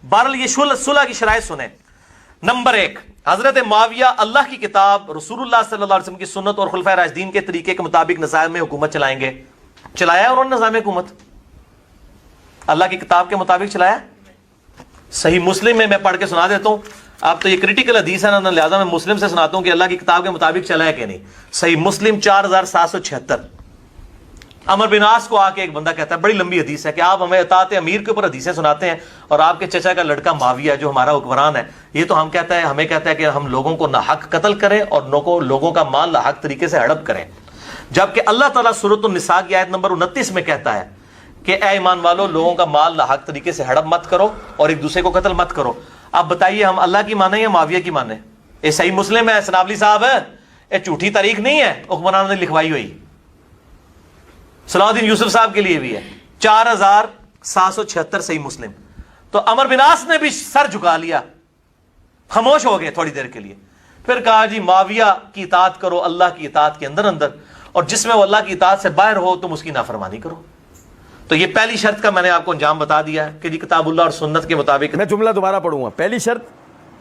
बहरहाल ये सुलह की शराइत सुने। नंबर 1, हजरत माविया अल्लाह की किताब, रसूलुल्लाह सल्लल्लाहु अलैहि वसल्लम की सुन्नत और खुलफाए राशिदीन के तरीके के मुताबिक निज़ाम में हुकूमत चलाएंगे। चलाया उन्होंने निज़ाम हुकूमत? अल्लाह की किताब के मुताबिक चलाया? सही मुस्लिम में मैं पढ़ के सुना देता हूं। आप तो ये क्रिटिकल हदीस है ना, लिहाजा मैं मुस्लिम से सुनाता हूं कि अल्लाह की किताब के मुताबिक चला है कि नहीं। सही मुस्लिम 4776। अमर बिन आस को आके एक बंदा कहता है, बड़ी लंबी हदीस है, कि आप हमें अतात अमीर के ऊपर हदीसें सुनाते हैं और आपके चचा का लड़का माविया जो हमारा हुक्मरान है, ये तो हमें कहता है कि हम लोगों को नाहक कत्ल करें और लोगों का माल नाहक तरीके से हड़प करें। जबकि अल्लाह ताला सूरत निसा की आयत नंबर 29 में कहता है कि ऐ ईमान वालों, लोगों का माल नाहक तरीके से हड़प मत करो और एक दूसरे को कत्ल मत करो। अब बताइए, हम अल्लाह की माने या माविया की माने? ये सही मुस्लिम है सनावली साहब, ये झूठी तारीख नहीं है हुक्मरान ने लिखवाई हुई। सलाउद्दीन यूसुफ साहब के लिए भी है 4776 सही मुस्लिम। तो अमर बिन आस ने भी सर झुका लिया, खामोश हो गए थोड़ी देर के लिए। फिर कहा जी माविया की इताअत करो अल्लाह की इताअत के अंदर अंदर, और जिसमें वो अल्लाह की इताअत से बाहर हो तुम उसकी नाफरमानी करो। तो ये पहली शर्त का मैंने आपको अंजाम बता दिया है कि जी किताबुल्लाह और सुन्नत के मुताबिक। मैं जुमला दोबारा पढ़ूंगा। पहली शर्त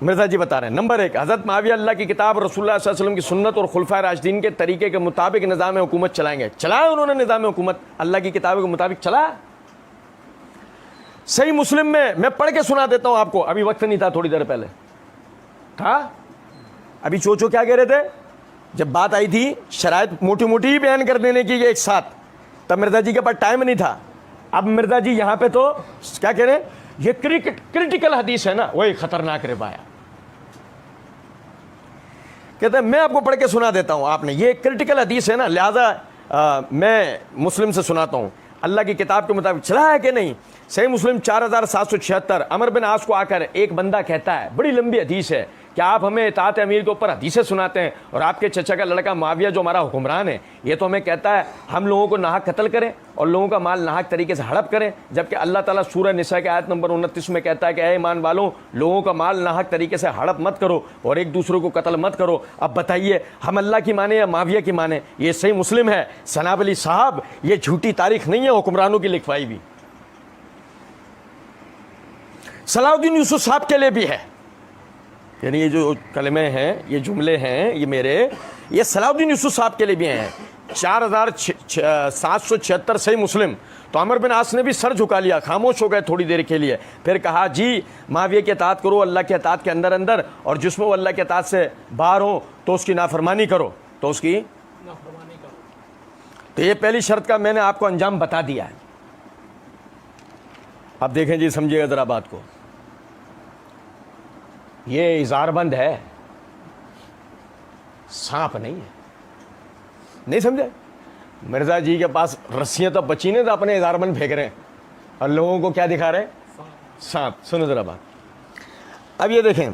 मिर्जा जी बता रहे हैं। नंबर 1, हज़रत माविया अल्लाह की किताब, रसूलुल्लाह सल्लल्लाहु अलैहि वसल्लम की सुन्नत और खुलफाए राशिदीन के तरीके के मुताबिक निज़ाम हुकूमत चलाएंगे। चलाया उन्होंने निज़ाम हुकूमत, अल्लाह की किताब के मुताबिक चलाया। सही मुस्लिम में मैं पढ़ के सुना देता हूं आपको, अभी वक्त नहीं था, थोड़ी देर पहले था। अभी चोचो क्या कह रहे थे जब बात आई थी शराइत मोटी मोटी ही बयान कर देने की एक साथ, तब मिर्जा जी के पास टाइम नहीं था। अब मिर्जा जी यहां पे तो क्या कह रहे हैं, ये क्रिटिकल हदीस है ना, वही खतरनाक रिवाया। कहते हैं मैं आपको पढ़ के सुना देता हूं, आपने ये क्रिटिकल हदीस है ना, लिहाजा मैं मुस्लिम से सुनाता हूं। अल्लाह की किताब के मुताबिक चला है कि नहीं? सही मुस्लिम 4776। अमर बिन आस को आकर एक बंदा कहता है, बड़ी लंबी हदीस है, कि आप हमें इताअत अमीर के ऊपर हदीसें सुनाते हैं और आपके चचा का लड़का माविया जो हमारा हुक्मरान है, ये तो हमें कहता है हम लोगों को नाहक कत्ल करें और लोगों का माल नाहक तरीके से हड़प करें। जबकि अल्लाह ताला सूरह निसा की आयत नंबर 29 में कहता है कि ऐ ईमान वालों, लोगों का माल नाहक तरीके से हड़प मत करो और एक दूसरे को कत्ल मत करो। अब बताइए हम अल्लाह की माने या माविया की माने? ये सही मुस्लिम है सनावली साहब, ये झूठी तारीख नहीं है हुक्मरानों की लिखवाई भी। सलाउद्दीन यूसुफ साहब के लिए भी है, यानी ये जो कलमे हैं, ये जुमले हैं, ये मेरे, ये सलाउद्दीन यूसुफ साहब के लिए भी हैं। 4776 सही मुस्लिम। तो अमर बिन आस ने भी सर झुका लिया, खामोश हो गए थोड़ी देर के लिए। फिर कहा जी माविया की इताअत करो अल्लाह के इताअत के अंदर अंदर, और जिसमें वो अल्लाह के इताअत से बाहर हो तो उसकी नाफरमानी करो, तो उसकी नाफरमानी करो। तो ये पहली शर्त का मैंने आपको अंजाम बता दिया है। अब देखें जी, समझिएगा जरा बात को। ये इज़ारबंद है, सांप नहीं है। नहीं समझे? मिर्जा जी के पास रस्सियां तो बची नहीं, तो अपने इज़ारबंद फेंक रहे हैं और लोगों को क्या दिखा रहे हैं? सांप। सुनो जरा बात। अब ये देखें,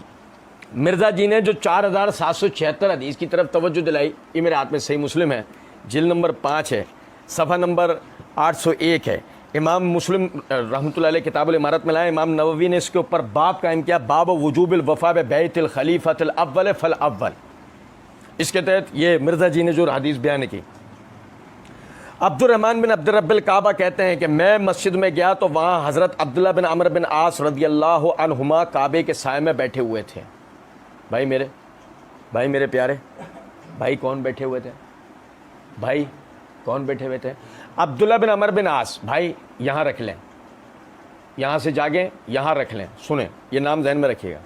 मिर्जा जी ने जो 4776 हदीस की तरफ तवज्जो दिलाई, ये मेरे हाथ में सही मुस्लिम है, जिल्द नंबर 5 है, सफ़ा नंबर 801 है। इमाम मुस्लिम रहमतुल्लाह अलैह किताबुल इमारत में लाए, इमाम नववी ने इसके ऊपर बाब कायम किया, बाब वजूबिल वफा बैतिल खलीफतिल अव्वल फल अव्वल। इसके तहत ये मिर्जा जी ने जो हदीस बयान की। अब्दुर्रहमान बिन अब्दुर्रब्बिल काबा कहते हैं कि मैं मस्जिद में गया तो वहाँ हज़रत अब्दुल्लाह बिन अमर बिन आस रदियल्लाहु अन्हुमा काबे के साए में बैठे हुए थे। भाई मेरे प्यारे भाई, कौन बैठे हुए थे? भाई कौन बैठे हुए थे? अब्दुल्ला बिन अमर बिन आस। भाई यहाँ रख लें, यहाँ से जागे यहाँ रख लें, सुने, ये नाम ज़हन में रखिएगा।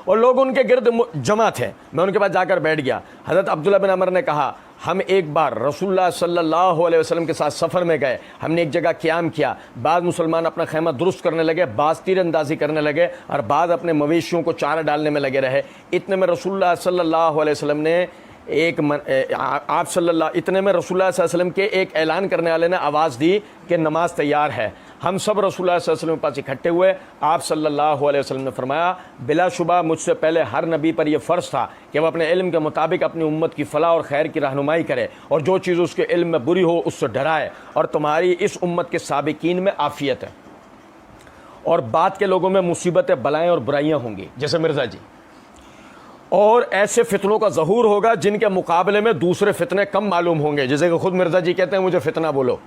और लोग उनके गिर्द जमा थे। मैं उनके पास जाकर बैठ गया। हज़रत अब्दुल्ला बिन अमर ने कहा, हम एक बार रसूलुल्लाह सल्लल्लाहु अलैहि वसल्लम के साथ सफ़र में गए, हमने एक जगह क़याम किया। बाद मुसलमान अपना खैमा दुरुस्त करने लगे, बाज़ तीरंदाजी करने लगे और बाद अपने मवेशियों को चारा डालने में लगे रहे। इतने में रसूलुल्लाह सल्लल्लाहु अलैहि वसल्लम ने आप सल्लल्लाहु सल्लल्लाहु अलैहि वसल्लम के एक ऐलान करने वाले ने आवाज़ दी कि नमाज तैयार है। हम सब रसूलुल्लाह सल्लल्लाहु अलैहि वसल्लम के पास इकट्ठे हुए। आप सल्लल्लाहु अलैहि वसल्लम ने फरमाया, बिलाशुबा मुझसे पहले हर नबी पर यह फ़र्ज़ था कि वह अपने इल्म के मुताबिक अपनी उम्मत की फ़लाह और खैर की रहनुमाई करे और जो चीज़ उसके इल्म में बुरी हो उससे डराए, और तुम्हारी इस उम्मत के साबिकीन में आफ़ियत है और बाद के लोगों में मुसीबतें, बलाएँ और बुराइयाँ होंगी, जैसे मिर्ज़ा जी, और ऐसे फितनों का ज़हूर होगा जिनके मुकाबले में दूसरे फितने कम मालूम होंगे, जैसे कि खुद मिर्ज़ा जी कहते हैं मुझे फितना बोलो।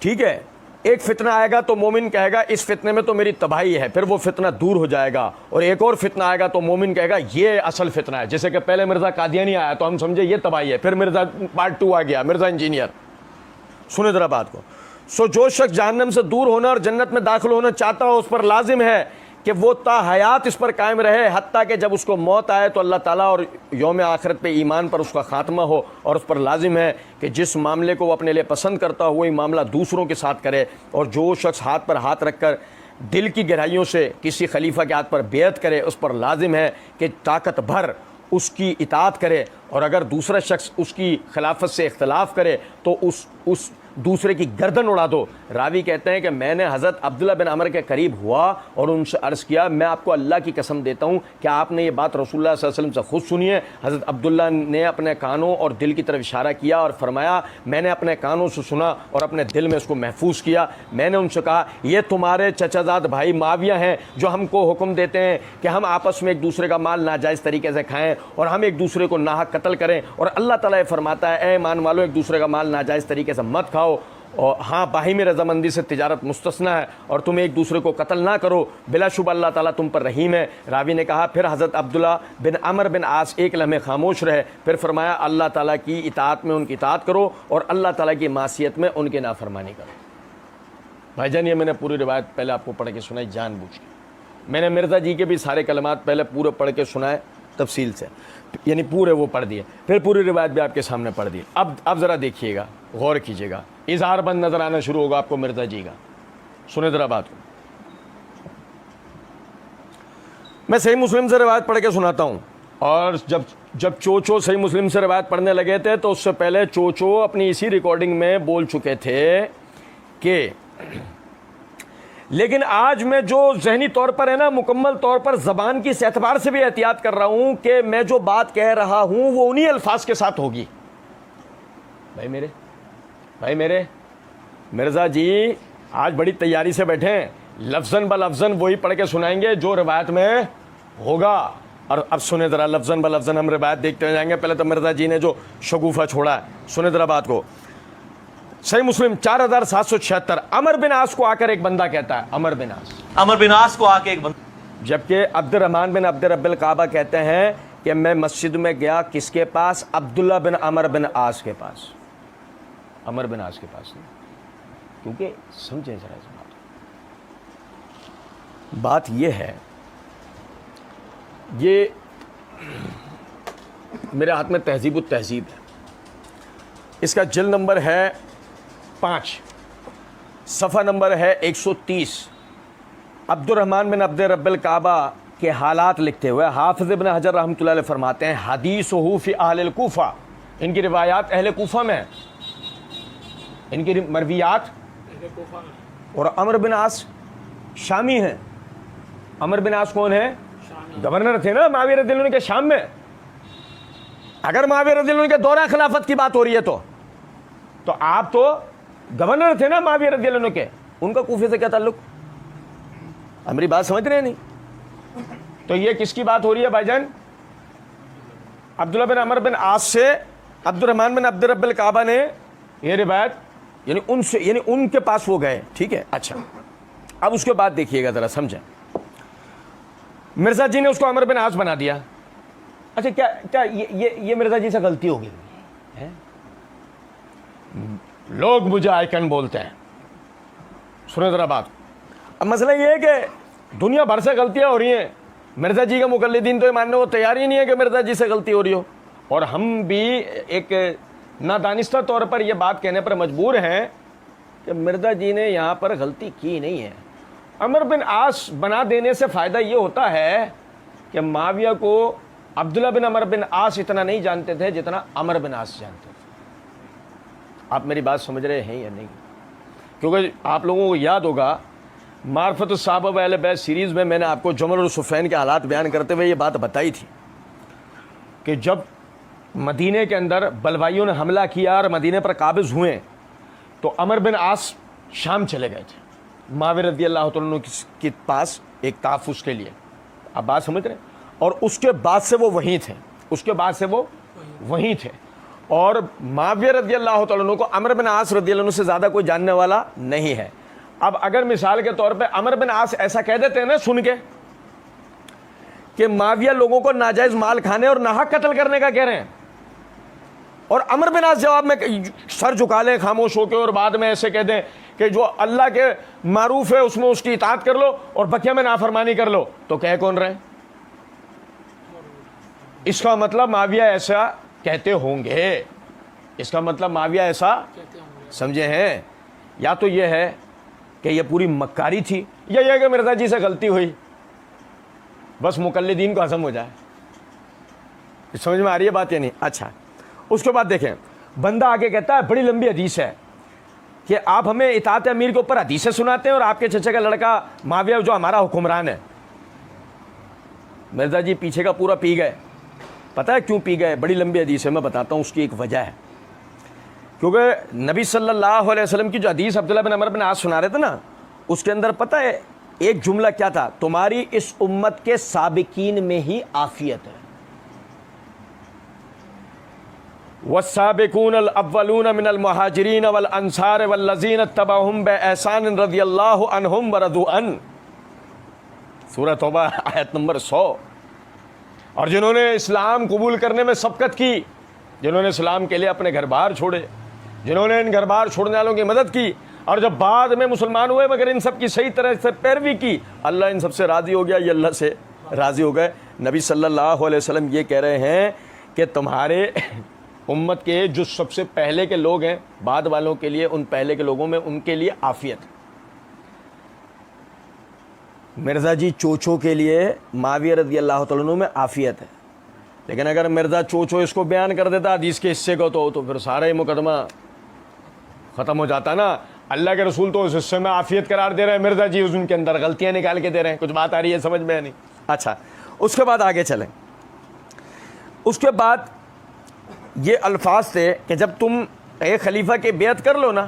ठीक है, ایک فتنہ آئے گا تو مومن کہے گا اس فتنے میں تو میری تباہی ہے، پھر وہ فتنہ دور ہو جائے گا، اور ایک اور فتنہ آئے گا تو مومن کہے گا یہ اصل فتنہ ہے. جیسے کہ پہلے مرزا قادیانی آیا تو ہم سمجھے یہ تباہی ہے، پھر مرزا پارٹ 2 آ گیا، مرزا انجینئر. سنیں ذرا بات کو. سو جو شخص جہنم سے دور ہونا اور جنت میں داخل ہونا چاہتا ہو اس پر لازم ہے کہ وہ تا حیات اس پر قائم رہے، حتیٰ کہ جب اس کو موت آئے تو اللہ تعالیٰ اور یوم آخرت پہ ایمان پر اس کا خاتمہ ہو. اور اس پر لازم ہے کہ جس معاملے کو وہ اپنے لیے پسند کرتا ہو وہی معاملہ دوسروں کے ساتھ کرے. اور جو شخص ہاتھ پر ہاتھ رکھ کر دل کی گہرائیوں سے کسی خلیفہ کے ہاتھ پر بیعت کرے اس پر لازم ہے کہ طاقت بھر اس کی اطاعت کرے، اور اگر دوسرا شخص اس کی خلافت سے اختلاف کرے تو اس دوسرے کی گردن اڑا دو. راوی کہتے ہیں کہ میں نے حضرت عبداللہ بن عمر کے قریب ہوا اور ان سے عرض کیا میں آپ کو اللہ کی قسم دیتا ہوں کہ آپ نے یہ بات رسول اللہ صلی اللہ علیہ وسلم سے خود سنی ہے. حضرت عبداللہ نے اپنے کانوں اور دل کی طرف اشارہ کیا اور فرمایا میں نے اپنے کانوں سے سنا اور اپنے دل میں اس کو محفوظ کیا. میں نے ان سے کہا یہ تمہارے چچا زاد بھائی معاویہ ہیں جو ہم کو حکم دیتے ہیں کہ ہم آپس میں ایک دوسرے کا مال ناجائز طریقے سے کھائیں اور ہم ایک دوسرے کو ناحق قتل کریں، اور اللہ تعالیٰ یہ فرماتا ہے اے ایمان والو ایک دوسرے کا مال ناجائز طریقے سے مت کھاؤ، اور ہاں باہمی رضامندی سے تجارت مستثنی ہے، اور تم ایک دوسرے کو قتل نہ کرو، بلا شبہ اللہ تعالیٰ تم پر رحیم ہے. راوی نے کہا پھر حضرت عبداللہ بن عمر بن عاص ایک لمحے خاموش رہے، پھر فرمایا اللہ تعالیٰ کی اطاعت میں ان کی اطاعت کرو اور اللہ تعالیٰ کی معصیت میں ان کی نافرمانی کرو. بھائی جان یہ میں نے پوری روایت پہلے آپ کو پڑھ کے سنائی جان بوجھ کے. میں نے مرزا جی کے بھی سارے کلمات پہلے پورے پڑھ کے سنائے تفصیل سے، یعنی پورے وہ پڑھ دیے، پھر پوری روایت بھی آپ کے سامنے پڑھ دی. اب ذرا دیکھیے گا، غور کیجیے گا، اظہار بند نظر آنا شروع ہوگا آپ کو مرزا جی کا. سنیں ذرا بات کو. میں صحیح مسلم سے روایت پڑھ کے سناتا ہوں، اور جب چوچو صحیح مسلم سے روایت پڑھنے لگے تھے تو اس سے پہلے چوچو اپنی اسی ریکارڈنگ میں بول چکے تھے کہ لیکن آج میں جو ذہنی طور پر ہے نا مکمل طور پر زبان کی اس اعتبار سے بھی احتیاط کر رہا ہوں کہ میں جو بات کہہ رہا ہوں وہ انہی الفاظ کے ساتھ ہوگی. بھائی میرے مرزا جی آج بڑی تیاری سے بیٹھے ہیں، لفظاً بلفظاً وہی پڑھ کے سنائیں گے جو روایت میں ہوگا. اور اب سنیں ذرا لفظاً بلفظاً ہم روایت دیکھتے جائیں گے. پہلے تو مرزا جی نے جو شگوفہ چھوڑا ہے سنیں ذرا بات کو. صحیح مسلم 4776. عمر بن عاص کو آ کر ایک بندہ کہتا ہے، عمر بن عاص کو آ کے ایک بندہ، جبکہ عبد الرحمن بن عبد رب الکعبہ کہتے ہیں کہ میں مسجد میں گیا کس کے پاس؟ عبداللہ بن عمر بن عاص کے پاس، عمر بن عاص کے پاس نہیں. کیونکہ سمجھیں ذرا اس بات یہ ہے، یہ میرے ہاتھ میں تہذیب التہذیب ہے، اس کا جلد نمبر ہے 5، صفحہ نمبر ہے 130. عبد الرحمن بن عبد رب الکعبہ کے حالات لکھتے ہوئے حافظ ابن حجر رحمۃ اللہ علیہ فرماتے ہیں حدیثہ فی اہل الکوفہ، ان کی روایات اہل کوفہ میں، ان کی مرویات، اور عمر بن عاص شامی ہیں. عمر بن عاص کون ہے؟ گورنر تھے نا معاویہ رضی اللہ عنہ کے شام میں. اگر معاویہ رضی اللہ عنہ کے دورہ خلافت کی بات ہو رہی ہے تو آپ تو گورنر تھے نا معاویہ رضی اللہ عنہ کے، ان کا کوفے سے کیا تعلق؟ ہماری بات سمجھ رہے ہیں نہیں؟ تو یہ کس کی بات ہو رہی ہے بھائی جان؟ عبداللہ بن عمر بن عاص سے عبد الرحمن بن عبد رب الکعبہ نے یہ روایت، یعنی ان سے، یعنی ان کے پاس وہ گئے. ٹھیک ہے، اچھا اب اس کے بعد دیکھیے گا ذرا سمجھیں. مرزا جی نے اس کو عمر بن عاص بنا دیا. اچھا کیا یہ مرزا جی سے غلطی ہوگی؟ لوگ مجھے آئیکن بولتے ہیں. سنیں ذرا بات. اب مسئلہ یہ ہے کہ دنیا بھر سے غلطیاں ہو رہی ہیں، مرزا جی کے مقلدین تو یہ ماننے کو تیار ہی نہیں ہے کہ مرزا جی سے غلطی ہو رہی ہو، اور ہم بھی ایک نادانستہ طور پر یہ بات کہنے پر مجبور ہیں کہ مرزا جی نے یہاں پر غلطی کی نہیں ہے. عمر بن عاص بنا دینے سے فائدہ یہ ہوتا ہے کہ معاویہ کو عبداللہ بن عمر بن عاص اتنا نہیں جانتے تھے جتنا عمر بن عاص جانتے تھے. آپ میری بات سمجھ رہے ہیں یا نہیں؟ کیونکہ آپ لوگوں کو یاد ہوگا معرفت الصحابہ و اہل بیت سیریز میں میں نے آپ کو جمل اور صفین کے حالات بیان کرتے ہوئے یہ بات بتائی تھی کہ جب مدینہ کے اندر بلوائیوں نے حملہ کیا اور مدینہ پر قابض ہوئے تو عمر بن عاص شام چلے گئے تھے معاویہ رضی اللہ تعالیٰ عنہ کے پاس ایک تحفظ کے لیے. آپ بات سمجھ رہے ہیں؟ اور اس کے بعد سے وہ وہیں تھے، اور معاویہ رضی اللہ تعالیٰ عنہ کو عمر بن عاص رضی اللہ عنہ سے زیادہ کوئی جاننے والا نہیں ہے. اب اگر مثال کے طور پہ عمر بن عاص ایسا کہہ دیتے ہیں نا سن کے کہ معاویہ لوگوں کو ناجائز مال کھانے اور ناحق قتل کرنے کا کہہ رہے ہیں، اور عمر بن عاص جواب میں سر جھکا لیں خاموش ہو کے اور بعد میں ایسے کہہ دیں کہ جو اللہ کے معروف ہے اس میں اس کی اطاعت کر لو اور بقیہ میں نافرمانی کر لو، تو کہہ کون رہے ہیں؟ اس کا مطلب معاویہ ایسا کہتے ہوں گے، اس کا مطلب معاویہ ایسا سمجھے ہیں، یا تو یہ ہے کہ یہ پوری مکاری تھی، یا یہ کہ مرزا جی سے غلطی ہوئی، بس مقلدین کو ہضم ہو جائے۔ سمجھ میں آ رہی ہے بات یا نہیں؟ اچھا، اس کے بعد دیکھیں بندہ آگے کہتا ہے بڑی لمبی حدیث ہے کہ آپ ہمیں اطاعت امیر کے اوپر حدیثیں سناتے ہیں اور آپ کے چچا کا لڑکا معاویہ جو ہمارا حکمران ہے۔ مرزا جی پیچھے کا پورا پی گئے، پتہ ہے کیوں پی گئے؟ بڑی لمبی حدیث ہے، میں بتاتا ہوں، اس کی ایک وجہ ہے، کیونکہ نبی صلی اللہ علیہ وسلم کی جو حدیث عبداللہ بن عمر بن عاص سنا رہے تھے نا، اس کے اندر پتہ ہے ایک جملہ کیا تھا؟ تمہاری اس امت کے سابقین میں ہی عافیت ہے، والسابقون الاولون من المہاجرین والانصار والذین اتبعہم بإحسان رضی اللہ عنہم ورضوا عنہ، سورہ توبہ آیت نمبر 100۔ اور جنہوں نے اسلام قبول کرنے میں سبقت کی، جنہوں نے اسلام کے لیے اپنے گھر بار چھوڑے، جنہوں نے ان گھر بار چھوڑنے والوں کی مدد کی، اور جب بعد میں مسلمان ہوئے مگر ان سب کی صحیح طرح سے پیروی کی، اللہ ان سب سے راضی ہو گیا، یہ اللہ سے راضی ہو گئے۔ نبی صلی اللہ علیہ وسلم یہ کہہ رہے ہیں کہ تمہارے امت کے جو سب سے پہلے کے لوگ ہیں، بعد والوں کے لیے، ان پہلے کے لوگوں میں ان کے لیے عافیت ہے۔ مرزا جی چوچو کے لیے معاویہ رضی اللہ تعالیٰ عنہ میں عافیت ہے، لیکن اگر مرزا چوچو اس کو بیان کر دیتا حدیث کے حصے کو تو پھر سارا ہی مقدمہ ختم ہو جاتا نا۔ اللہ کے رسول تو اس حصے میں عافیت قرار دے رہے ہیں، مرزا جی ان کے اندر غلطیاں نکال کے دے رہے ہیں۔ کچھ بات آ رہی ہے سمجھ میں نہیں؟ اچھا، اس کے بعد آگے چلیں۔ اس کے بعد یہ الفاظ تھے کہ جب تم ایک خلیفہ کی بیعت کر لو نا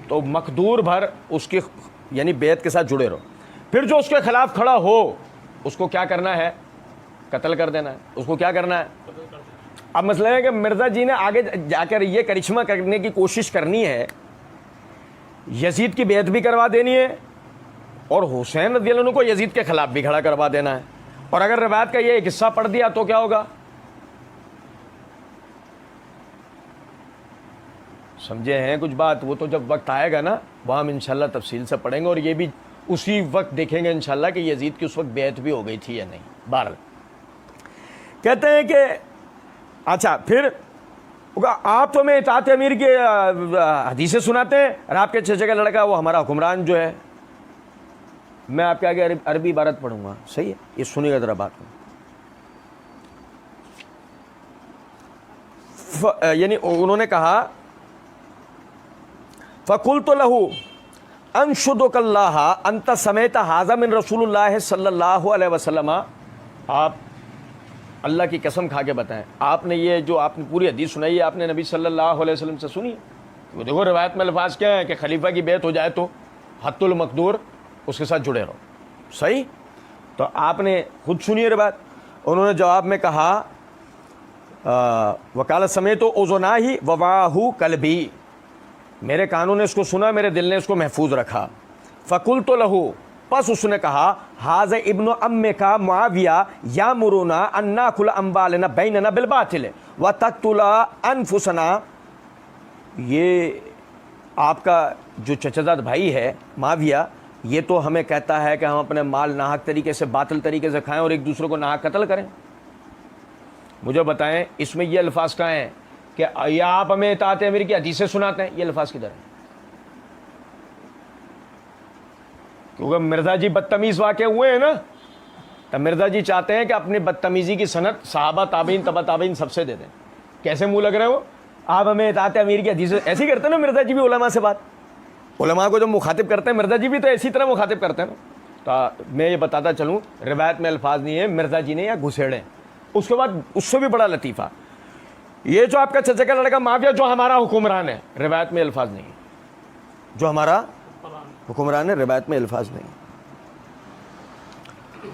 تو مقدور بھر اس کی یعنی بیعت کے ساتھ جڑے رہو، پھر جو اس کے خلاف کھڑا ہو اس کو کیا کرنا ہے؟ قتل کر دینا ہے۔ اس کو کیا کرنا ہے؟ اب مسئلہ ہے کہ مرزا جی نے آگے جا کر یہ کرشمہ کرنے کی کوشش کرنی ہے، یزید کی بیعت بھی کروا دینی ہے اور حسین رضی اللہ عنہ کو یزید کے خلاف بھی کھڑا کروا دینا ہے، اور اگر روایت کا یہ ایک حصہ پڑھ دیا تو کیا ہوگا؟ سمجھے ہیں کچھ بات؟ وہ تو جب وقت آئے گا نا وہ ہم انشاءاللہ تفصیل سے پڑھیں گے، اور یہ بھی اسی وقت دیکھیں گے انشاءاللہ کہ یزید کی اس وقت بیعت بھی ہو گئی تھی یا نہیں۔ بہرحال کہتے ہیں کہ اچھا پھر آپ تو ہمیں اطاعت امیر کی حدیثیں سناتے ہیں اور آپ کے چچا کا لڑکا وہ ہمارا حکمران جو ہے۔ میں آپ کے آگے عربی عبارت پڑھوں گا، صحیح ہے؟ یہ سنیے گا ذرا بات کو۔ یعنی انہوں نے کہا فَقُلْتُ لَهُ أَنْشُدُكَ اللَّهَ أَنْتَ سَمِعْتَ هَذَا مِنْ رَسُولِ اللَّهِ صلی اللہ علیہ وسلم۔ آپ اللہ کی قسم کھا کے بتائیں، آپ نے یہ جو آپ نے پوری حدیث سنائی ہے آپ نے نبی صلی اللہ علیہ وسلم سے سنی ہے؟ وہ دیکھو روایت میں الفاظ کیا ہیں کہ خلیفہ کی بیعت ہو جائے تو حت المقدور اس کے ساتھ جڑے رہو، صحیح؟ تو آپ نے خود سنی ہے روایت۔ انہوں نے جواب میں کہا وکالہ سمیت اذناہی وواہو قلبی، میرے کانوں نے اس کو سنا، میرے دل نے اس کو محفوظ رکھا۔ فقلت لہ، پس اس نے کہا ھذا ابن امک معاویہ یامرنا ان ناکل اموالنا بیننا بالباطل وتقتل انفسنا، یہ آپ کا جو چچزاد بھائی ہے معاویہ، یہ تو ہمیں کہتا ہے کہ ہم اپنے مال ناحق طریقے سے، باطل طریقے سے کھائیں اور ایک دوسرے کو ناحق قتل کریں۔ مجھے بتائیں اس میں یہ الفاظ کہاں ہیں کہ یا آپ ہمیں اطاعت امیر کی حدیثیں سناتے ہیں؟ یہ الفاظ کدھر ہیں؟ کیونکہ مرزا جی بدتمیز واقع ہوئے ہیں نا، تب مرزا جی چاہتے ہیں کہ اپنی بدتمیزی کی سند صحابہ تابعین تبع تابعین سب سے دے دیں۔ کیسے منہ لگ رہے ہیں وہ؟ آپ ہمیں اطاعت امیر کی حدیثیں، ایسے ہی کرتے ہیں نا مرزا جی بھی علماء سے بات، علماء کو جب مخاطب کرتے ہیں مرزا جی بھی تو اسی طرح مخاطب کرتے ہیں نا۔ تو میں یہ بتاتا چلوں روایت میں الفاظ نہیں ہے مرزا جی نے یا گھسیڑے۔ اس کے بعد اس سے بھی بڑا لطیفہ، یہ جو آپ کا چچا کا لڑکا معاویہ جو ہمارا حکمران ہے، روایت میں الفاظ نہیں ہے، جو ہمارا حکمران ہے روایت میں الفاظ نہیں۔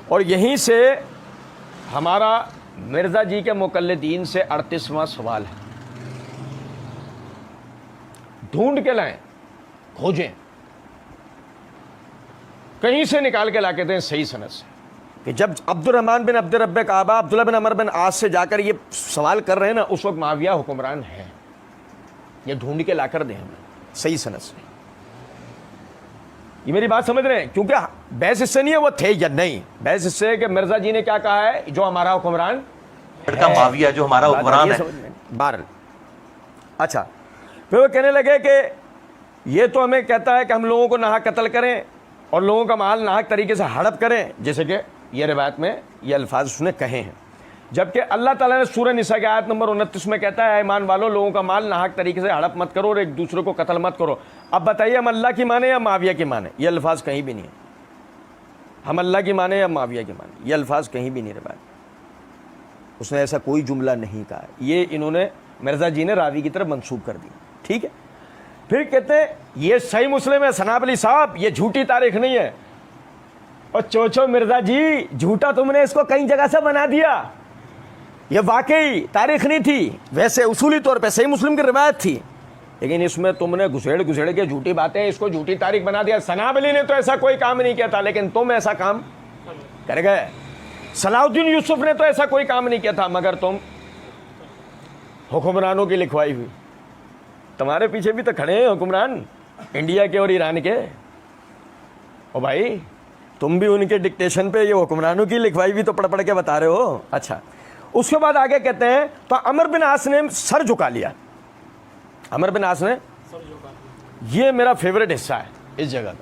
اور یہیں سے ہمارا مرزا جی کے مقلدین سے 38واں سوال ہے، ڈھونڈ کے لائیں، کھوجیں کہیں سے نکال کے لا کے دیں صحیح سند سے کہ جب عبد الرحمن بن عبد رب کعبہ عبداللہ بن عمر بن عاص سے جا کر یہ سوال کر رہے ہیں نا، اس وقت معاویہ حکمران ہے، یہ ڈھونڈ کے لا کر دیں ہمیں صحیح سند سے. یہ میری بات سمجھ رہے ہیں؟ کیونکہ بحث اس سے نہیں ہے وہ تھے یا نہیں، بحث اس سے ہے کہ مرزا جی نے کیا کہا ہے، جو ہمارا حکمران لڑکا معاویہ جو ہمارا حکمران ہے. بہرحال اچھا، پھر وہ کہنے لگے کہ یہ تو ہمیں کہتا ہے کہ ہم لوگوں کو ناحق قتل کریں اور لوگوں کا مال ناحق طریقے سے ہڑپ کریں، جیسے کہ یہ روایت میں یہ الفاظ اس نے کہے ہیں، جبکہ اللہ تعالیٰ نے سورہ نساء کی آیت نمبر 29 میں کہتا ہے اے ایمان والو لوگوں کا مال ناحق طریقے سے ہڑپ مت کرو اور ایک دوسرے کو قتل مت کرو. اب بتائیے ہم اللہ کی مانے یا معاویہ کی مانے؟ یہ الفاظ کہیں بھی نہیں ہے. ہم اللہ کی مانے یا معاویہ کی مانے؟ یہ الفاظ کہیں بھی نہیں روایت. اس نے ایسا کوئی جملہ نہیں کہا ہے، یہ انہوں نے مرزا جی نے راوی کی طرف منسوب کر دی. ٹھیک ہے، پھر کہتے ہیں یہ صحیح مسلم ہے ثناء علی صاحب، یہ جھوٹی تاریخ نہیں ہے. اور چوچو مرزا جی جھوٹا تم نے اس کو کئی جگہ سے بنا دیا، یہ واقعی تاریخ نہیں تھی، ویسے اصولی طور پہ صحیح مسلم کی روایت تھی، لیکن اس میں تم نے گھسیڑ کے جھوٹی باتیں اس کو جھوٹی تاریخ بنا دیا. ثناء علی نے تو ایسا کوئی کام نہیں کیا تھا، لیکن تم ایسا کام کر گئے. صلاح الدین یوسف نے تو ایسا کوئی کام نہیں کیا تھا، مگر تم حکمرانوں کی لکھوائی ہوئی. تمہارے پیچھے بھی تو کھڑے ہیں حکمران انڈیا کے اور ایران کے. او بھائی تم بھی ان کے ڈکٹیشن پہ یہ حکمرانوں کی لکھوائی بھی تو پڑھ کے بتا رہے ہو. اچھا، اس کے بعد آگے کہتے ہیں تو عمر بن عاص نے سر جھکا لیا. عمر بن عاص نے یہ میرا فیوریٹ حصہ ہے اس جگہ کا،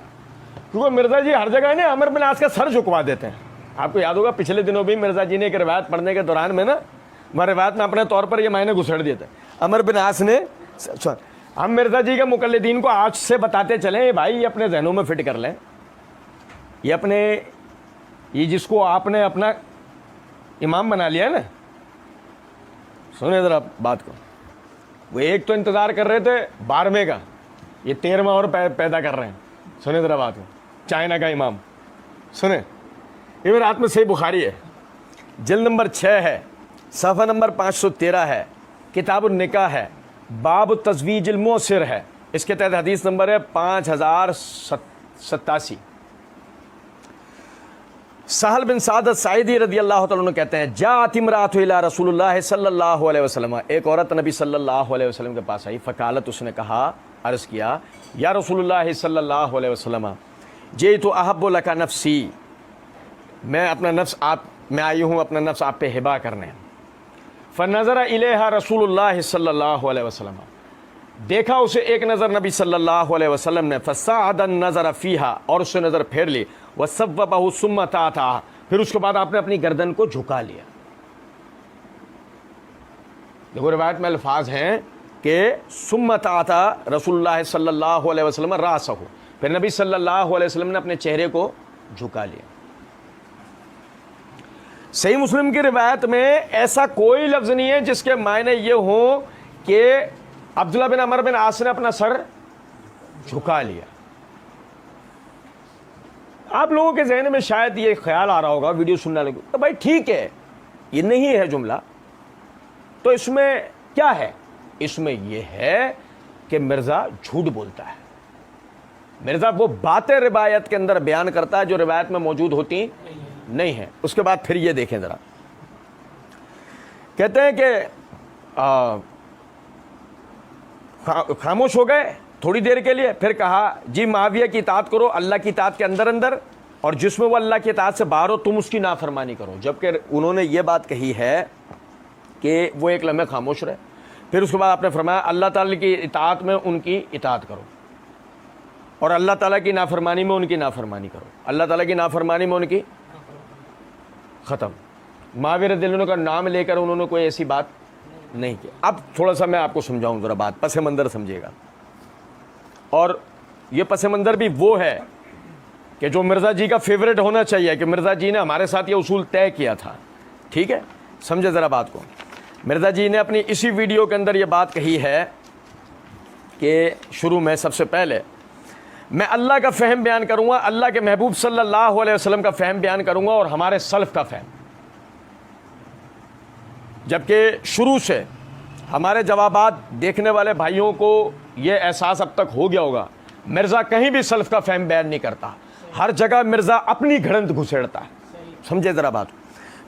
کیونکہ مرزا جی ہر جگہ نا عمر بن عاص کا سر جھکوا دیتے ہیں. آپ کو یاد ہوگا پچھلے دنوں بھی مرزا جی نے ایک روایت پڑھنے کے دوران میں نا وہ روایت میں اپنے طور پر یہ معنی گھسیڑ دیے تھے. عمر بن عاص نے ہم مرزا جی کے مقلدین کو آج سے بتاتے چلیں بھائی، یہ اپنے ذہنوں میں فٹ کر لیں، یہ جس کو آپ نے اپنا امام بنا لیا ہے نا، سنیں ذرا بات کو. وہ ایک تو انتظار کر رہے تھے 12ویں کا، یہ 13واں اور پیدا کر رہے ہیں. سنیں ذرا بات کو، چائنا کا امام. سنیں یہ رات میں صحیح بخاری ہے، جلد نمبر 6 ہے، صفحہ نمبر 513 ہے، کتاب النکاح ہے، باب تزویج الموسر ہے، اس کے تحت حدیث نمبر ہے 5087. سہل بن سعد الساعدی رضی اللہ تعالیٰ عنہ کہتے ہیں جاءت امرأۃ الی رسول اللہ صلی اللہ علیہ وسلم، ایک عورت نبی صلی اللہ علیہ وسلم کے پاس آئی. فقالت، اس نے کہا، عرض کیا، یا رسول اللہ صلی اللہ علیہ وسلم جئت احب لک نفسی، میں اپنا نفس میں آئی ہوں اپنا نفس آپ پہ ہبا کرنے. فنظر الیہا رسول اللہ صلی اللہ علیہ وسلم، دیکھا اسے ایک نظر نبی صلی اللہ علیہ وسلم نے. فصعد النظر فیہا، اور اس سے نظر پھیر لی. وصوبہ ثم تاتا، پھر اس کے بعد آپ نے اپنی گردن کو جھکا لیا. دیکھو روایت میں الفاظ ہیں کہ ثم تاتا رسول اللہ صلی اللہ علیہ وسلم راسہ، پھر نبی صلی اللہ علیہ وسلم نے اپنے چہرے کو جھکا لیا. صحیح مسلم کی روایت میں ایسا کوئی لفظ نہیں ہے جس کے معنی یہ ہوں کہ عبداللہ بن عمر بن عاص نے اپنا سر جھکا لیا. آپ لوگوں کے ذہن میں شاید یہ خیال آ رہا ہوگا ویڈیو سننے لگے تو بھائی ٹھیک ہے یہ نہیں ہے جملہ، تو اس میں کیا ہے؟ اس میں یہ ہے کہ مرزا جھوٹ بولتا ہے. مرزا وہ باتیں روایت کے اندر بیان کرتا ہے جو روایت میں موجود ہوتی نہیں ہے. اس کے بعد پھر یہ دیکھیں ذرا، کہتے ہیں کہ خاموش ہو گئے تھوڑی دیر کے لیے، پھر کہا جی معاویہ کی اطاعت کرو اللہ کی اطاعت کے اندر اندر، اور جس میں وہ اللہ کی اطاعت سے باہر ہو تم اس کی نافرمانی کرو. جبکہ انہوں نے یہ بات کہی ہے کہ وہ ایک لمحے خاموش رہے. پھر اس کے بعد آپ نے فرمایا اللہ تعالیٰ کی اطاعت میں ان کی اطاعت کرو اور اللہ تعالیٰ کی نافرمانی میں ان کی نافرمانی کرو. اللہ تعالیٰ کی نافرمانی میں ان کی ختم. معاویہ رضی اللہ عنہ کا نام لے کر انہوں نے کوئی ایسی بات نہیں کی. اب تھوڑا سا میں آپ کو سمجھاؤں ذرا بات، پس منظر سمجھیے گا. اور یہ پس منظر بھی وہ ہے کہ جو مرزا جی کا فیوریٹ ہونا چاہیے کہ مرزا جی نے ہمارے ساتھ یہ اصول طے کیا تھا. ٹھیک ہے، سمجھے ذرا بات کو. مرزا جی نے اپنی اسی ویڈیو کے اندر یہ بات کہی ہے کہ شروع میں سب سے پہلے میں اللہ کا فہم بیان کروں گا، اللہ کے محبوب صلی اللہ علیہ وسلم کا فہم بیان کروں گا اور ہمارے سلف کا فہم. جبکہ شروع سے ہمارے جوابات دیکھنے والے بھائیوں کو یہ احساس اب تک ہو گیا ہوگا مرزا کہیں بھی سلف کا فہم بیان نہیں کرتا. हर जगह मिर्ज़ा अपनी घड़ंत घुसेड़ता है, समझे ज़रा बात।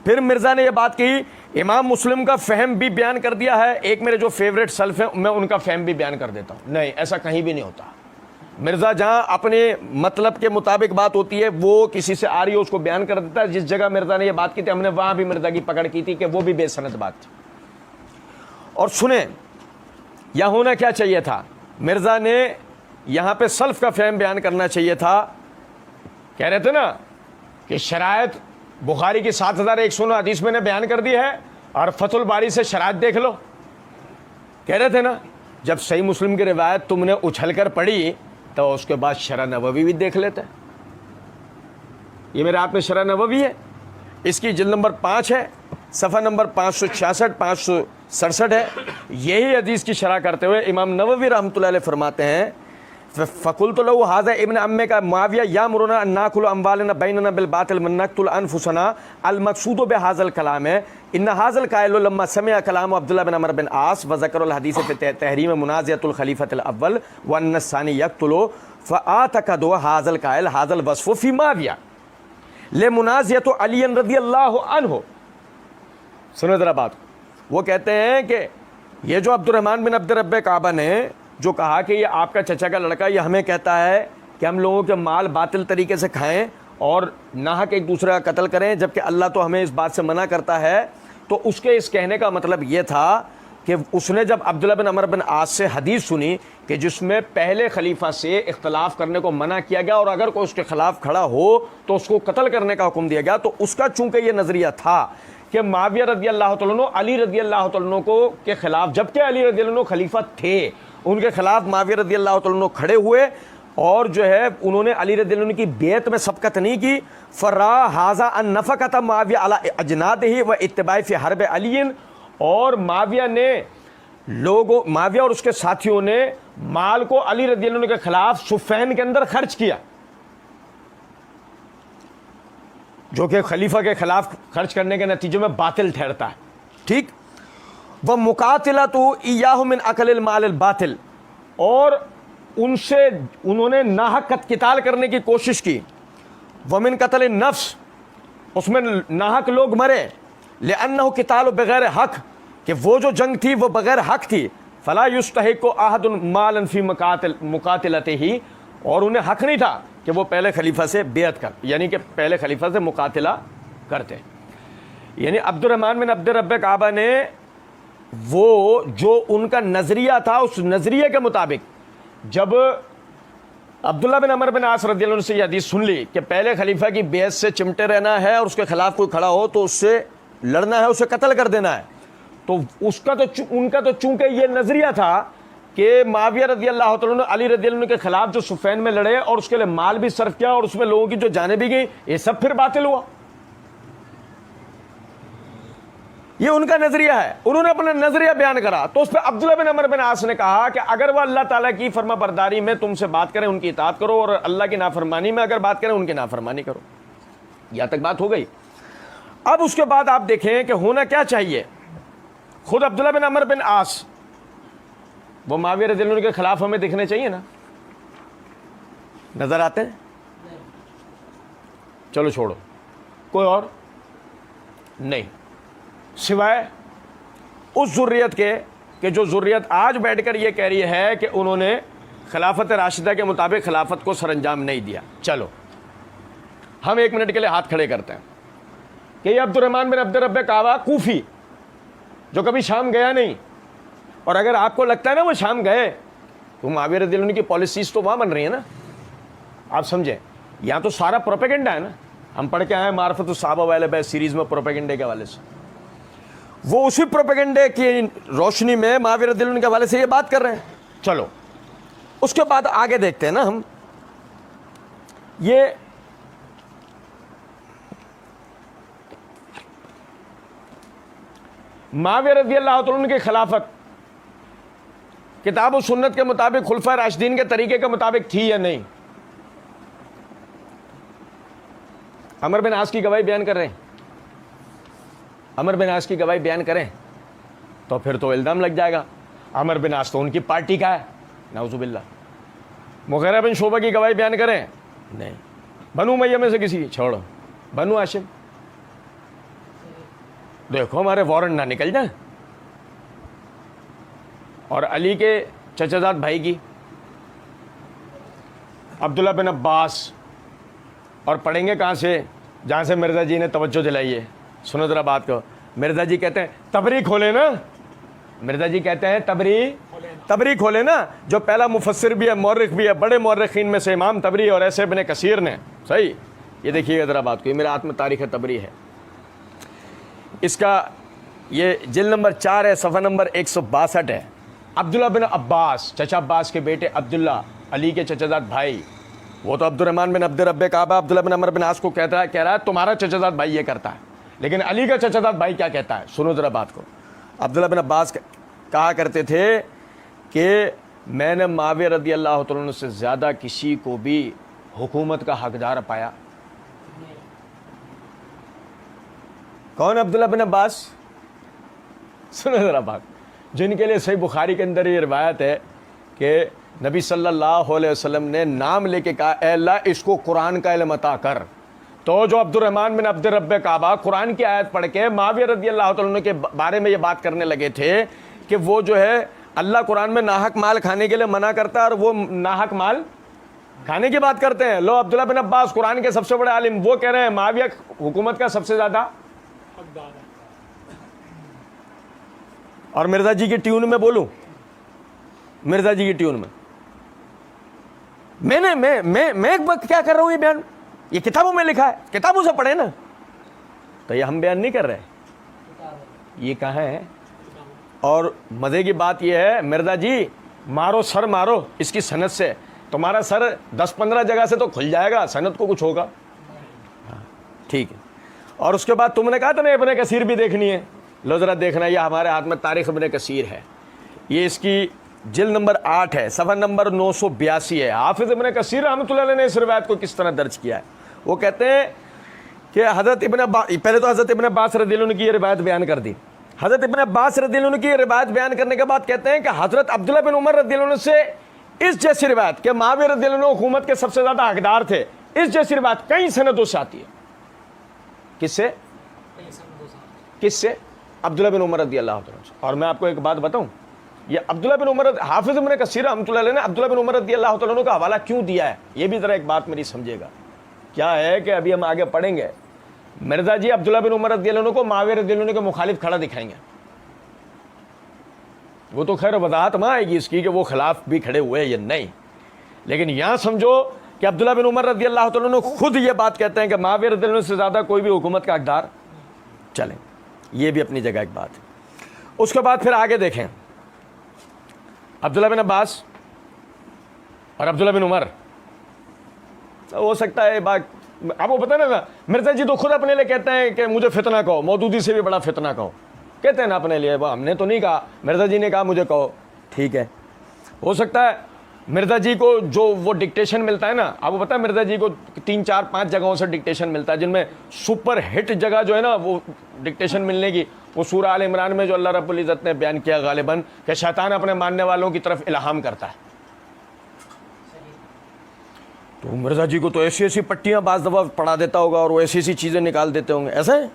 फिर मिर्ज़ा ने यह बात कही, इमाम मुस्लिम का फ़हम भी बयान कर दिया है, एक मेरे जो फेवरेट सल्फ़ हैं मैं उनका फ़हम भी बयान कर देता हूँ। नहीं, ऐसा कहीं भी नहीं होता। मिर्ज़ा जहाँ अपने मतलब के मुताबिक बात होती है वो किसी से आ रही है उसको बयान कर देता है। जिस जगह मिर्ज़ा ने ये बात की थी हमने वहाँ भी मिर्ज़ा की पकड़ की थी कि वो भी बेसनद बात थी। और सुने, यह होना क्या चाहिए था, मिर्ज़ा ने यहाँ पे सल्फ़ का फ़हम बयान करना चाहिए था। कह रहे थे ना कि शरायत बुखारी की 7109 हदीस में ने बयान कर दी है और फतुल बारी से शरायत देख लो। कह रहे थे ना, जब सही मुस्लिम की रिवायत तुमने उछल कर पढ़ी तो उसके बाद शरह नबवी भी देख लेते। ये मेरे हाथ में शरह नबवी है, इसकी जिल्द नंबर 5 है, सफ़ा नंबर 566 567 है। यही हदीस की शरह करते हुए इमाम नववी रहमतुल्लाह अलैह फरमाते हैं, फ़कुल्तु लहू हाज़ा इब्न अम्मे का मुआविया यामुरुना अन नाकुल अम्वालना बैनना बिल बातिल मन नक़्तुल अनफुसना अल मक़सूदु बिहाज़ल कलाम है इन हाज़ल क़ाइलु लम्मा समिअ कलाम अब्दुल्लाह बिन अमर बिन आस व ज़करुल हदीस फ़ी तहरीम मुनाज़िअतुल खलीफ़तिल अव्वल व अन्न सानी यक़्तुलु फ़आतक़दु हाज़ल क़ाइल हाज़ल वस्फ़ु फ़ी मुआविया ले मुनाज़िअतु अली रज़ियल्लाहु अन्हु। सुनो ज़रा बात, वो कहते हैं कि ये जो अब्दुर्रहमान बिन अब्द रब्बे काबा ने जो कहा कि ये आपका चचा का लड़का, ये हमें कहता है कि हम लोगों के माल बातिल तरीके से खाएं और नाहक एक दूसरे का कत्ल करें, जबकि अल्लाह तो हमें इस बात से मना करता है। तो उसके इस कहने का मतलब ये था कि उसने जब अब्दुल्ला बिन अमर बिन आस से हदीस सुनी कि जिसमें पहले खलीफा से इख्तलाफ करने को मना किया गया और अगर कोई उसके खिलाफ खड़ा हो तो उसको कत्ल करने का हुक्म दिया गया, तो उसका चूंकि ये नज़रिया था कि माविया रज़ी अल्लाह तआला अन्हु अली रज़ी अल्लाह तआला अन्हु को के खिलाफ, जबकि अली रज़ी अल्लाह अन्हु खलीफा थे, उनके खिलाफ माविया रज़ी अल्लाह तआला अन्हु खड़े हुए और जो है उन्होंने अली रज़ी अल्लाह अन्हु की बेत में सबकत नहीं की। फर्रा हाजा अन नफ़क़त माविया अला अजनादिही व इत्तिबाई फ़ी हर्ब अलीन, और माविया ने लोगों, माविया और उसके साथियों ने माल को अली रज़ी अल्लाह अन्हु के खिलाफ सुफ़ैन के अंदर खर्च किया, जो कि खलीफा के खिलाफ खर्च करने के नतीजे में बातिल ठहरता है। ठीक, वह मुकातिलतु इय्याहु मिन अकलिल मालिल बातिल, और उनसे उन्होंने नाहक क़िताल करने की कोशिश की। वमिन कत्ल नफ्स, उसमें नाहक लोग मरे। लिअन्नहु क़िताल बगैर हक, कि वो जो जंग थी वो बगैर हक थी। फला युस्तहिक़ु अहदुन मालन फ़ी मुकातिलतिही, और उन्हें हक नहीं था कि वो पहले खलीफा से बेअत कर, यानी कि पहले खलीफा से मुकातिला करते। यानी अब्दुर्रहमान बिन अब्द रब्बे काबा ने वो जो उनका नज़रिया था, उस नज़रिए के मुताबिक जब अब्दुल्ला बिन अमर बिन आस रज़ियल्लाहु अन्हु से ये हदीस सुन ली कि पहले खलीफा की बेअत से चिमटे रहना है और उसके खिलाफ कोई खड़ा हो तो उससे लड़ना है, उसे कत्ल कर देना है, तो उसका तो उनका तो चूंकि ये नज़रिया था कि माविया रज़ी अल्लाह तआला अन्हु अली रज़ी अल्लाह अन्हु के खिलाफ जो सुफ़ैन में लड़े और उसके लिए माल भी सर्फ किया और उसमें लोगों की जो जानें भी गई, ये सब फिर बातिल हुआ। ये उनका नज़रिया है, उन्होंने अपना नज़रिया बयान करा। तो उस पर अब्दुल्ला बिन अमर बिन आस ने कहा कि अगर वह अल्लाह ताला की फर्मा बरदारी में तुमसे बात करें उनकी इताअत करो, और अल्लाह की नाफरमानी में अगर बात करें उनकी नाफरमानी करो। यहाँ तक बात हो गई। अब उसके बाद आप देखें कि होना क्या चाहिए। खुद अब्दुल्ला बिन अमर बिन आस वो माविया रज़ी अल्लाह अन्हु के खिलाफ हमें दिखने चाहिए ना, नजर आते हैं? चलो छोड़ो, कोई और नहीं, सिवाय उस ज़ुर्रियत के कि जो ज़ुर्रियत आज बैठकर ये कह रही है कि उन्होंने खिलाफत राशिदा के मुताबिक खिलाफत को सरंजाम नहीं दिया। चलो हम एक मिनट के लिए हाथ खड़े करते हैं कि ये अब्दुर्रहमान बिन अब्द रब्बे काबा कूफी, जो कभी शाम गया नहीं, और अगर आपको लगता है ना वो शाम गए, तो माविया रज़ी अल्लाह अन्हु की पॉलिसीज़ तो वहाँ बन रही है ना, आप समझे। यहाँ तो सारा प्रोपेगेंडा है ना, हम पढ़ के आए मार्फत सहाबा वाले बैत सीरीज़ में प्रोपेगेंडे के हवाले से, वो उसी प्रोपेगेंडे की रोशनी में माविया रज़ी अल्लाह अन्हु के हवाले से ये बात कर रहे हैं। चलो उसके बाद आगे देखते हैं ना हम। ये माविया रज़ी अल्लाह तआला अन्हु की खिलाफत किताब और सुन्नत के मुताबिक खुलफा राशिदीन के तरीके के मुताबिक थी या नहीं? अमर बिन आस की गवाही बयान कर रहे हैं, अमर बिन आस की गवाही बयान करें तो फिर तो इल्ज़ाम लग जाएगा अमर बिन आस तो उनकी पार्टी का है, नाउज़ुबिल्लाह। मुग़ीरा बिन शोबा की गवाही बयान करें, नहीं। बनु मैया में से किसी, छोड़ो, बनु हाशिम, देखो हमारे वारंट ना निकल जाए। और अली के चचाजाद भाई की अब्दुल्ला बिन अब्बास, और पढ़ेंगे कहाँ से, जहाँ से मिर्ज़ा जी ने तवज्जो दिलाई है। सुनो ज़रा बात को, मिर्ज़ा जी कहते हैं तबरी खोले ना, मिर्ज़ा जी कहते हैं तबरी खोले ना, जो पहला मुफस्सिर भी है, मौर्रिख भी है, बड़े मौर्रिखीन में से इमाम तबरी और ऐसे इब्न कसीर ने, सही। ये देखिएगा ज़रा बात को, ये मेरा आत्म तारीख़ तबरी है, इसका ये जिल्द नंबर 4 है, सफ़ा नंबर 162 है। अब्दुल्ला बिन अब्बास, चचा अब्बास के बेटे अब्दुल्ला, अली के चचाजाद भाई, वो तो अब्दुर्रहमान बिन अब्द रब्बे काबा अब्दुल्ला बिन अमर बिन आस को कह रहा है तुम्हारा चचाजाद भाई ये करता है, लेकिन अली का चचाजाद भाई क्या कहता है, सुनो ज़रा बात को। अब्दुल्ला बिन अब्बास कहा करते थे कि मैंने मुआविया रज़ी अल्लाह तआला अन्हु से ज़्यादा किसी को भी हुकूमत का हकदार पाया। कौन? अब्दुल्ला बिन अब्बास। सुनो ज़रा बात, जिनके लिए सही बुखारी के अंदर ये रिवायत है कि नबी सल्लल्लाहु अलैहि वसल्लम ने नाम लेके कहा ए अल्लाह इसको कुरान का इल्म अता कर, तो जो अब्दुर्रहमान बिन अब्द रब्बे काबा कुरान की आयत पढ़ के मुआविया रज़ी अल्लाह तआला अन्हु के बारे में ये बात करने लगे थे कि वो जो है अल्लाह कुरान में नाहक माल खाने के लिए मना करता है और वो नाहक माल खाने की बात करते हैं। लो अब्दुल्ला बिन अब्बास कुरान के सबसे बड़े आलिम, वो कह रहे हैं मुआविया हुकूमत का सबसे ज्यादा हकदार है। और मिर्जा जी की ट्यून में बोलूं, मिर्जा जी की ट्यून में मैं क्या कर रहा हूं, ये बयान ये किताबों में लिखा है, किताबों से पढ़े ना, तो ये हम बयान नहीं कर रहे, ये कहाँ है। और मजे की बात ये है मिर्जा जी, मारो सर मारो इसकी सनद से, तुम्हारा सर 10-15 जगह से तो खुल जाएगा, सनद को कुछ होगा। ठीक है। और उसके बाद तुमने कहा था ना इब्न कसीर भी देखनी है, लो जरा देखना, ये हमारे हाथ में तारीख इब्न कसीर है, ये इसकी जिल्द नंबर 8 है, सफ़ा नंबर 982 है। हाफिज़ इब्न कसीर रहमतुल्लाह अलैह ने इस रिवायत को किस तरह दर्ज किया है, वो कहते हैं कि हज़रत इब्न अब्बास, पहले तो हज़रत इब्न अब्बास रज़ियल्लाहु अन्हु की ये रिवायत बयान कर दी। हज़रत इब्न अब्बास रज़ियल्लाहु अन्हु की रिवायत बयान करने के बाद कहते हैं कि हज़रत अब्दुल्ला बिन उमर रज़ियल्लाहु अन्हु से इस जैसी रिवायत कि मुआविया रज़ियल्लाहु अन्हु हुकूमत के सबसे ज़्यादा हकदार थे, इस जैसी रिवायत कई सनदों से आती है। किससे? अब्दुल्ला बिन उमर रज़ियल्लाहु अन्हु। और मैं आपको एक बात बताऊं, ये अब्दुल्ला बिन उमर, हाफिज़ इब्न कसीर रहमतुल्लाह अलैह ने अब्दुल्ला बिन उमर रज़ियल्लाहु अन्हु का हवाला क्यों दिया है, ये भी ज़रा एक बात मेरी समझिएगा। क्या है कि अभी हम आगे पढ़ेंगे, मिर्जा जी अब्दुल्ला बिन उमर रज़ियल्लाहु अन्हु को मुआविया रज़ियल्लाहु अन्हु के मुखालिफ खड़ा दिखाएंगे। वो तो खैर वजाहत में आएगी इसकी कि वो खिलाफ भी खड़े हुए या नहीं, लेकिन यहाँ समझो कि अब्दुल्ला बिन उमर रज़ियल्लाहु अन्हु खुद ये बात कहते हैं कि मुआविया रज़ियल्लाहु अन्हु से ज़्यादा कोई भी हुकूमत का हकदार। चलें, ये भी अपनी जगह एक बात है। उसके बाद फिर आगे देखें, अब्दुल्ला बिन अब्बास और अब्दुल्ला बिन उमर, तो हो सकता है बात आपको पता ना, मिर्जा जी तो खुद अपने लिए कहते हैं कि मुझे फितना कहो, मौदूदी से भी बड़ा फितना कहो, कहते हैं ना अपने लिए, हमने तो नहीं कहा, मिर्जा जी ने कहा मुझे कहो, ठीक है। हो सकता है मिर्जा जी को जो वो डिक्टेशन मिलता है ना, आपको पता है मिर्जा जी को 3-4-5 जगहों से डिक्टेशन मिलता है, जिनमें सुपर हिट जगह जो है ना वो डिक्टेशन मिलने की, वो सूरह आल इमरान में जो अल्लाह रब्बुल इज़्ज़त ने बयान किया गालिबन कि शैतान अपने मानने वालों की तरफ इल्हाम करता है। तो मिर्जा जी को तो ऐसी ऐसी पट्टियां बाज़ दफ़ा पढ़ा देता होगा और वो ऐसी ऐसी चीज़ें निकाल देते होंगे, ऐसा है?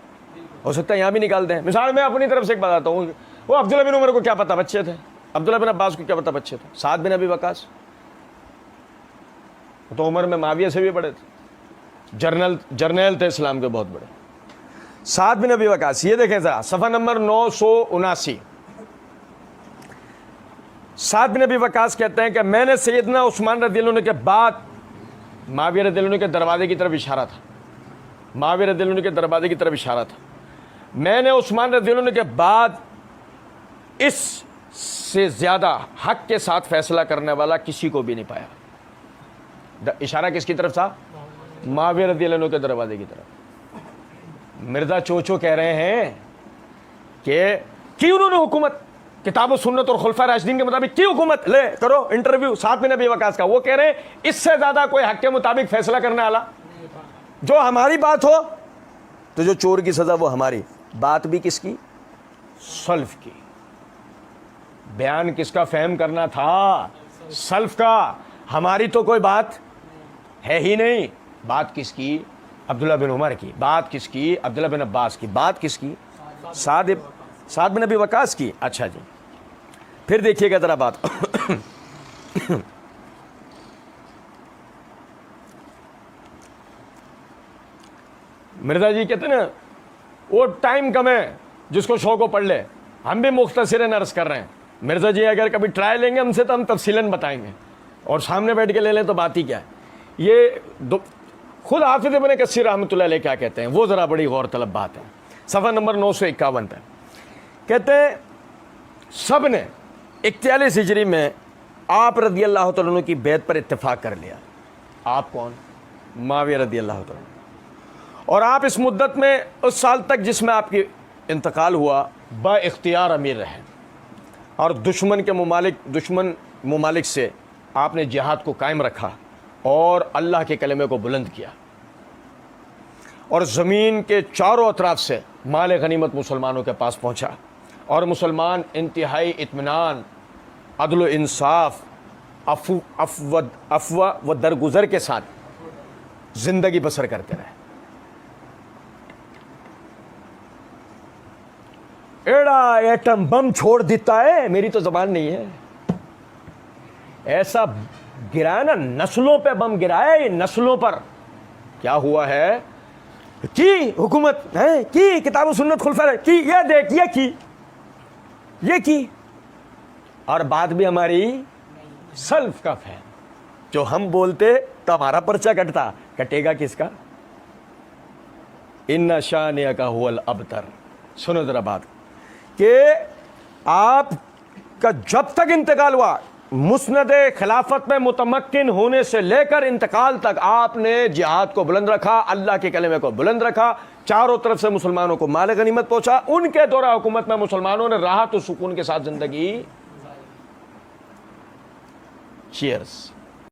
हो सकता है यहाँ भी निकाल दें। मिसाल मैं अपनी तरफ से एक बताता हूँ, वो अब्दुल्ला बिन उमर को क्या पता बच्चे थे, अब्दुल्ला बिन अब्बास को क्या पता बच्चे थे, साद बिन अबी वकास तो उमर में मुआविया से भी बड़े थे, जर्नल थे इस्लाम के बहुत बड़े, साद बिन अबी वकास। ये देखें जरा सफ़ा नंबर 979, साद बिन अबी वकास कहते हैं कि मैंने सैयदना उस्मान रज़ियल्लाहु अन्हु के बाद मुआविया रज़ियल्लाहु अन्हु के दरवाजे की तरफ इशारा था, मुआविया रज़ियल्लाहु अन्हु के दरवाजे की तरफ इशारा था, मैंने उस्मान रज़ियल्लाहु अन्हु के बाद इससे ज़्यादा हक के साथ फैसला करने वाला किसी को भी नहीं पाया। इशारा किसकी तरफ था? मुआविया रज़ियल्लाहु अन्हु के दरवाजे की तरफ। मिर्जा चोचो कह रहे हैं कि उन्होंने हुकूमत किताब सुन्नत और खुलफा राशिदीन के मुताबिक की हुकूमत, ले करो इंटरव्यू साद बिन अबी वकास का, वो कह रहे हैं इससे ज्यादा कोई हक के मुताबिक फैसला करने वाला, जो हमारी बात हो तो जो चोर की सजा वो हमारी बात भी किसकी? सल्फ की। बयान किसका फहम करना था? सल्फ का। हमारी तो कोई बात है ही नहीं, بات کس کی؟ عبداللہ بن عمر کی. بات کس کی؟ عبداللہ بن عباس کی. بات کس کی؟ سعد بن ابی وقاص کی. اچھا جی پھر دیکھیے گا ذرا بات. مرزا جی کہتے ہیں نا وہ ٹائم کم ہے جس کو شوق ہو پڑھ لے. ہم بھی مختصراً عرض کر رہے ہیں. مرزا جی اگر کبھی ٹرائی لیں گے ہم سے تو ہم تفصیلاً بتائیں گے, اور سامنے بیٹھ کے لے لیں تو بات ہی کیا ہے. یہ خود حافظ ابن کثیر رحمۃ اللہ علیہ کیا کہتے ہیں, وہ ذرا بڑی غور طلب بات ہے. صفحہ نمبر 951 پہ کہتے ہیں سب نے 41 ہجری میں آپ رضی اللہ تعالیٰ عنہ کی بیعت پر اتفاق کر لیا. آپ کون؟ معاویہ رضی اللہ تعالیٰ عنہ. اور آپ اس مدت میں اس سال تک جس میں آپ کی انتقال ہوا با اختیار امیر رہے, اور دشمن ممالک سے آپ نے جہاد کو قائم رکھا اور اللہ کے کلمے کو بلند کیا, اور زمین کے چاروں اطراف سے مال غنیمت مسلمانوں کے پاس پہنچا, اور مسلمان انتہائی اطمینان, عدل و انصاف, عفو و درگزر کے ساتھ زندگی بسر کرتے رہے. ایڑا ایٹم بم چھوڑ دیتا ہے, میری تو زبان نہیں ہے, ایسا گرایا نا, نسلوں پہ بم گرایا, یہ نسلوں پر. کیا ہوا ہے کی حکومت ہے کی کتاب و سنت خلفائے کی, یہ دیکھ یہ کی, اور بات بھی ہماری سلف کا ہے. جو ہم بولتے تو ہمارا پرچہ کٹے گا کس کا؟ ان شانئک هو الابتر. سنو ذرا بات کہ آپ کا جب تک انتقال ہوا مسند خلافت میں متمکن ہونے سے لے کر انتقال تک آپ نے جہاد کو بلند رکھا, اللہ کے کلمے کو بلند رکھا, چاروں طرف سے مسلمانوں کو مال غنیمت پہنچا. ان کے دورہ حکومت میں مسلمانوں نے راحت و سکون کے ساتھ زندگی. چیئرز.